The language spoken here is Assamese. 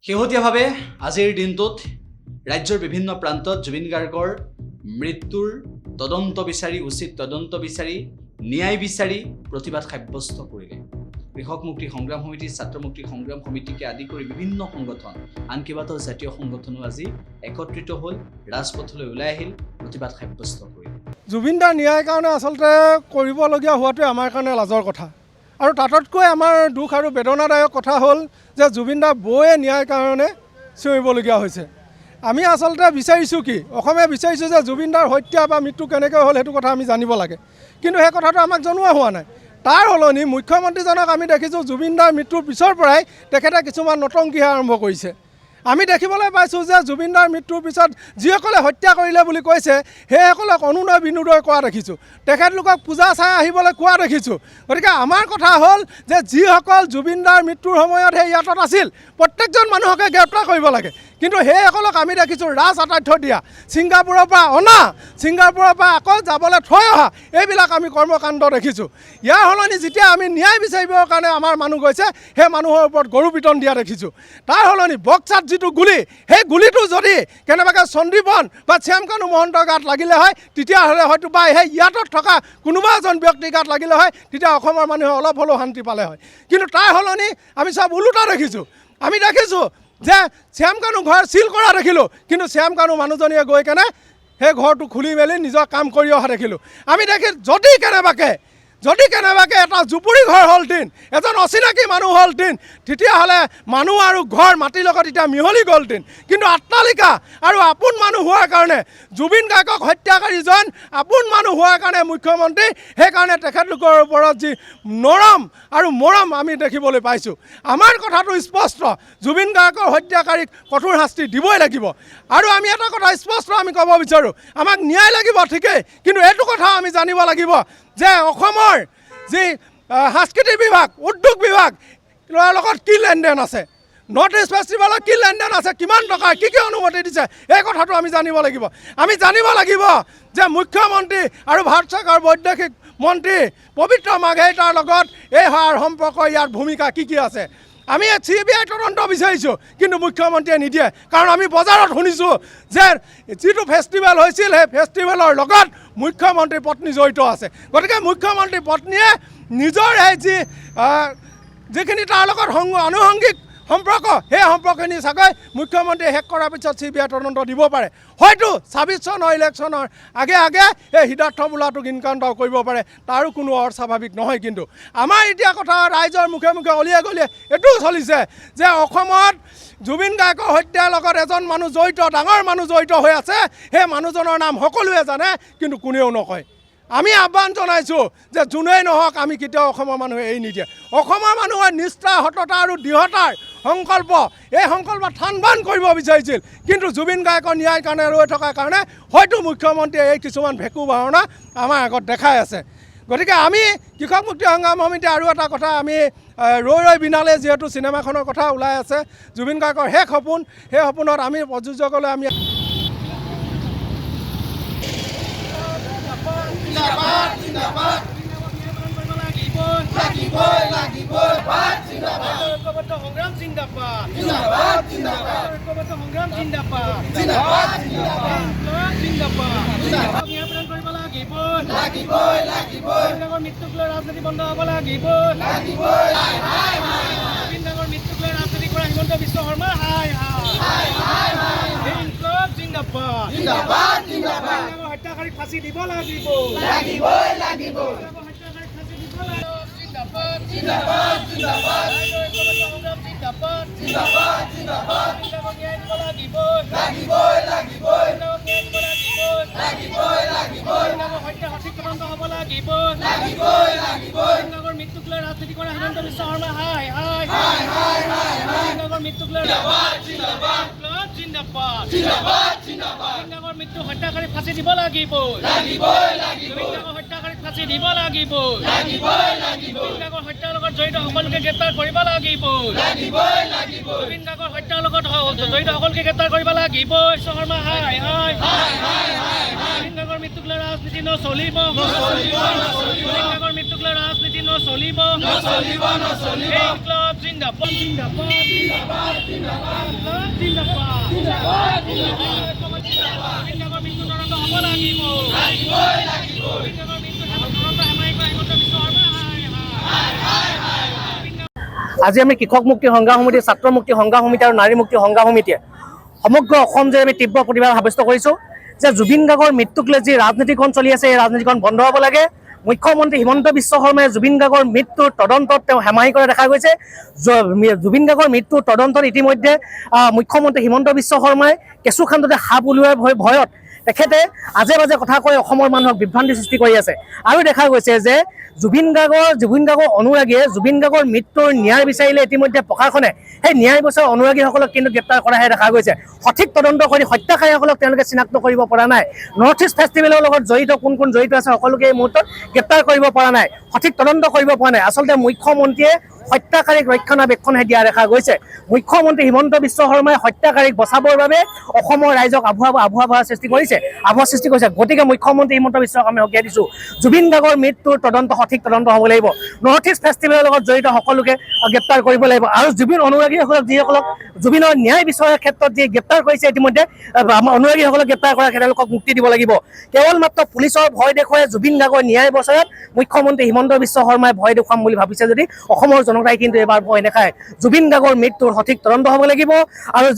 শেহতীয়াভাৱে আজিৰ দিনটোত ৰাজ্যৰ বিভিন্ন প্ৰান্তত জুবিন গাৰ্গৰ মৃত্যুৰ তদন্ত বিচাৰি উচিত তদন্ত বিচাৰি ন্যায় বিচাৰি প্ৰতিবাদ সাব্যস্ত কৰিলে কৃষক মুক্তি সংগ্ৰাম সমিতি ছাত্ৰ মুক্তি সংগ্ৰাম সমিতিকে আদি কৰি বিভিন্ন সংগঠন আন কেইবাটাও জাতীয় সংগঠনো আজি একত্ৰিত হ'ল ৰাজপথলৈ ওলাই আহিল প্ৰতিবাদ সাব্যস্ত কৰিলে জুবিন দাৰ ন্যায়ৰ কাৰণে আচলতে কৰিবলগীয়া হোৱাটোৱে আমাৰ কাৰণে লাজৰ কথা আৰু তাতকৈ আমাৰ দুখ আৰু বেদনাদায়ক কথা হ'ল যে জুবিন দাৰ বৌয়ে ন্যায়ৰ কাৰণে চিঞৰিবলগীয়া হৈছে আমি আচলতে বিচাৰিছোঁ কি অসমে বিচাৰিছোঁ যে জুবিন দাৰ হত্যা বা মৃত্যু কেনেকৈ হ'ল সেইটো কথা আমি জানিব লাগে কিন্তু সেই কথাটো আমাক জনোৱা হোৱা নাই তাৰ সলনি মুখ্যমন্ত্ৰীজনক আমি দেখিছোঁ জুবিন দাৰ মৃত্যুৰ পিছৰ পৰাই তেখেতে কিছুমান নতংকিহে আৰম্ভ কৰিছে আমি দেখিবলৈ পাইছোঁ যে জুবিন দাৰ মৃত্যুৰ পিছত যিসকলে হত্যা কৰিলে বুলি কৈছে সেইসকলক অনুনয় বিনোদয় কৰা দেখিছোঁ তেখেতলোকক পূজা চাই আহিবলৈ কোৱা দেখিছোঁ গতিকে আমাৰ কথা হ'ল যে যিসকল জুবিন দাৰ মৃত্যুৰ সময়ত সেই ইয়াতত আছিল প্ৰত্যেকজন মানুহকে গ্ৰেপ্তাৰ কৰিব লাগে কিন্তু সেইসকলক আমি দেখিছোঁ ৰাজ আটাথ্য দিয়া ছিংগাপুৰৰ পৰা অনা ছিংগাপুৰৰ পৰা আকৌ যাবলৈ থৈ অহা এইবিলাক আমি কৰ্মকাণ্ড দেখিছোঁ ইয়াৰ সলনি যেতিয়া আমি ন্যায় বিচাৰিবৰ কাৰণে আমাৰ মানুহ গৈছে সেই মানুহৰ ওপৰত গৰু পিটন দিয়া দেখিছোঁ তাৰ সলনি বক্সাত যিটো গুলি সেই গুলিটো যদি কেনেবাকৈ সন্দীপন বা শ্যামকানু মহন্তৰ গাত লাগিলে হয় তেতিয়াহ'লে হয়তো বা সেই ইয়াতত থকা কোনোবা এজন ব্যক্তিৰ গাত লাগিলে হয় তেতিয়া অসমৰ মানুহে অলপ হ'লেও শান্তি পালে হয় কিন্তু তাৰ সলনি আমি চব ওলোটা দেখিছোঁ আমি দেখিছোঁ যে শ্যামকানু ঘৰ চিল কৰা দেখিলোঁ কিন্তু শ্যামকানু মানুহজনীয়ে গৈ কেনে সেই ঘৰটো খুলি মেলি নিজৰ কাম কৰি অহা দেখিলোঁ আমি দেখি যদি কেনেবাকৈ এটা জুপুৰি ঘৰ হ'লহেঁতেন এজন অচিনাকি মানুহ হ'লহেঁতেন তেতিয়াহ'লে মানুহ আৰু ঘৰ মাটিৰ লগত এতিয়া মিহলি গ'লহেঁতেন কিন্তু আট্টালিকা আৰু আপোন মানুহ হোৱাৰ কাৰণে জুবিন গাৰ্গক হত্যাকাৰীজন আপোন মানুহ হোৱাৰ কাৰণে মুখ্যমন্ত্ৰী সেইকাৰণে তেখেতলোকৰ ওপৰত যি নৰম আৰু মৰম আমি দেখিবলৈ পাইছোঁ আমাৰ কথাটো স্পষ্ট জুবিন গাৰ্গৰ হত্যাকাৰীক কঠোৰ শাস্তি দিবই লাগিব আৰু আমি এটা কথা স্পষ্ট আমি ক'ব বিচাৰোঁ আমাক ন্যায় লাগিব ঠিকেই কিন্তু এইটো কথা আমি জানিব লাগিব যে অসমৰ যি সাংস্কৃতিক বিভাগ উদ্যোগ বিভাগ লগত কি লেনদেন আছে নৰ্থ ইষ্ট ফেষ্টিভেলত কি লেনদেন আছে কিমান টকা কি অনুমতি দিছে এই কথাটো আমি জানিব লাগিব যে মুখ্যমন্ত্ৰী আৰু ভাৰত চৰকাৰৰ বৈদেশিক মন্ত্ৰী পবিত্ৰ মাঘেৰিটাৰ লগত এই সম্পৰ্ক ইয়াৰ ভূমিকা কি আছে আমি CBI তদন্ত বিচাৰিছোঁ কিন্তু মুখ্যমন্ত্ৰীয়ে নিদিয়ে কাৰণ আমি বজাৰত শুনিছোঁ যে যিটো ফেষ্টিভেল হৈছিল সেই ফেষ্টিভেলৰ লগত মুখ্যমন্ত্ৰীৰ পত্নী জড়িত আছে গতিকে মুখ্যমন্ত্ৰীৰ পত্নীয়ে নিজৰ এই যিখিনি তাৰ লগত আনুষংগিক সম্পৰ্ক সেই সম্পৰ্কখিনি চাগৈ মুখ্যমন্ত্ৰীয়ে শেষ কৰাৰ পিছত CBI তদন্ত দিব পাৰে হয়তো 26 চনৰ ইলেকশ্যনৰ আগে এই সিদ্ধাৰ্থ বোলাটোক ইনকাউণ্টাৰ কৰিব পাৰে তাৰো কোনো অস্বাভাৱিক নহয় কিন্তু আমাৰ এতিয়া কথা ৰাইজৰ মুখে মুখে অলিয়ে গলিয়ে এইটোও চলিছে যে অসমত জুবিন গাৰ্গৰ হত্যাৰ লগত এজন মানুহ জড়িত ডাঙৰ মানুহ জড়িত হৈ আছে সেই মানুহজনৰ নাম সকলোৱে জানে কিন্তু কোনেও নকয় আমি আহ্বান জনাইছোঁ যে যোনেই নহওক আমি কেতিয়াও অসমৰ মানুহে এৰি নিদিয়ে অসমৰ মানুহৰ নিষ্ঠা সততা আৰু দৃঢ়তাৰ সংকল্প এই সংকল্প থান-বান কৰিব বিচাৰিছিল কিন্তু জুবিন গাৰ্গৰ ন্যায়ৰ কাৰণে ৰৈ থকাৰ কাৰণে হয়তো মুখ্যমন্ত্ৰীয়ে এই কিছুমান ভেকু ভাওনা আমাৰ আগত দেখাই আছে গতিকে আমি কৃষক মুক্তি সংগ্ৰাম সমিতি আৰু এটা কথা আমি ৰৈ বিনালে যিহেতু চিনেমাখনৰ কথা ওলাই আছে জুবিন গাৰ্গৰ শেষ সপোন সেই সপোনত আমি প্ৰযোজকলৈ আমি মৃত্যুক লৈ ৰাজনীতি বন্ধ হ'ব লাগিব মৃত্যুক লৈ ৰাজনীতি কৰা হিমন্ত বিশ্ব শৰ্মা হত্যাকাৰীক ফাঁচি দিব লাগিব সঠিক তদন্ত হ'ব লাগিব মৃত্যুক লৈ ৰাজনীতি কৰা হিমন্ত বিশ্ব শৰ্মা মৃত্যুক লৈ মৃত্যু হত্যাকাৰীক ফাঁচি দিব লাগিব হত্যাকাৰীক ফাঁচি দিব লাগিব হত্যাৰ লগত জড়িত সকলোকে গ্ৰেপ্তাৰ কৰিব লাগিব জুবিন গাৰ্গৰ হত্যাৰ লগত জড়িত সকলোকে গ্ৰেপ্তাৰ কৰিব লাগিব শৰ্মা জুবিন গাৰ্গৰ মৃত্যুক লৈ ৰাজনীতি নচলিব জুবিন গাৰ্গৰ মৃত্যুক লৈ ৰাজনীতি নচলিব জিন্দাবাদ জিন্দাবাদ জিন্দাবাদ জুবিন গাৰ্গৰ মৃত্যু তদন্ত হ'ব লাগিব। জুবিন গাৰ্গৰ মৃত্যু তদন্ত সাময়িক হিমন্ত বিশ্ব শৰ্মা আজি আমি কৃষক মুক্তি সংগ্ৰাম সমিতি, ছাত্ৰ মুক্তি সংগ্ৰাম সমিতি আৰু নাৰী মুক্তি সংগ্ৰাম সমিতিয়ে সমগ্ৰ অসম যে আমি তীব্ৰ প্ৰতিবাদ সাব্যস্ত কৰিছোঁ যে জুবিন গাৰ্গৰ মৃত্যুক লৈ যি ৰাজনীতিখন চলি আছে এই ৰাজনীতিখন বন্ধ হ'ব লাগে। মুখ্যমন্ত্ৰী হিমন্ত বিশ্ব শৰ্মাই জুবিন গাৰ্গৰ মৃত্যুৰ তদন্তত তেওঁ হেমাহি কৰা দেখা গৈছে। জুবিন গাৰ্গৰ মৃত্যুৰ তদন্তত ইতিমধ্যে মুখ্যমন্ত্ৰী হিমন্ত বিশ্ব শৰ্মাই কেঁচুখান্দতে সাপ উলিওৱাৰ ভয়ত তেখেতে আজে বাজে কথা কৈ অসমৰ মানুহক বিভ্ৰান্তি সৃষ্টি কৰি আছে। আৰু দেখা গৈছে যে জুবিন গাৰ্গৰ অনুৰাগীয়ে জুবিন গাৰ্গৰ মৃত্যুৰ ন্যায় বিচাৰিলে ইতিমধ্যে প্ৰশাসনে সেই ন্যায় বিচাৰ অনুৰাগীসকলক কিন্তু গ্ৰেপ্তাৰ কৰাহে দেখা গৈছে। সঠিক তদন্ত কৰি হত্যাকাৰীসকলক তেওঁলোকে চিনাক্ত কৰিব পৰা নাই। নৰ্থ ইষ্ট ফেষ্টিভেলৰ লগত জড়িত কোন কোন জড়িত আছে সকলোকে এই মুহূৰ্তত গ্ৰেপ্তাৰ কৰিব পৰা নাই, সঠিক তদন্ত কৰিব পৰা নাই। আচলতে মুখ্যমন্ত্ৰীয়ে হত্যাকাৰীক ৰক্ষণাবেক্ষণহে দিয়া দেখা গৈছে। মুখ্যমন্ত্ৰী হিমন্ত বিশ্ব শৰ্মাই হত্যাকাৰীক বচাবৰ বাবে অসমৰ ৰাইজক আভুৱা সৃষ্টি কৰিছে। গতিকে মুখ্যমন্ত্ৰী হিমন্ত বিশ্ব শৰ্মাই সকীয়াই দিছোঁ, জুবিন গাৰ্গৰ মৃত্যুৰ তদন্ত সঠিক তদন্ত হ'ব লাগিব। নৰ্থ ইষ্ট ফেষ্টিভেলৰ লগত জড়িত সকলোকে গ্ৰেপ্তাৰ কৰিব লাগিব। আৰু জুবিন অনুৰাগীসকলক যিসকলক জুবিনৰ ন্যায় বিচৰাৰ ক্ষেত্ৰত যি গ্ৰেপ্তাৰ কৰিছে ইতিমধ্যে অনুৰাগীসকলক গ্ৰেপ্তাৰ কৰা তেওঁলোকক মুক্তি দিব লাগিব। কেৱল মাত্ৰ পুলিচৰ ভয় দেখুৱাই জুবিন গাৰ্গৰ ন্যায় বছৰত মুখ্যমন্ত্ৰী হিমন্ত বিশ্ব শৰ্মাই ভয় দেখুৱাম বুলি ভাবিছে যদি অসমৰ জনতাই কিন্তু এবাৰ ভয় নাখায়। জুবিন গাৰ্গৰ মৃত্যুৰ সঠিক তদন্ত হ'ব লাগিব। আৰু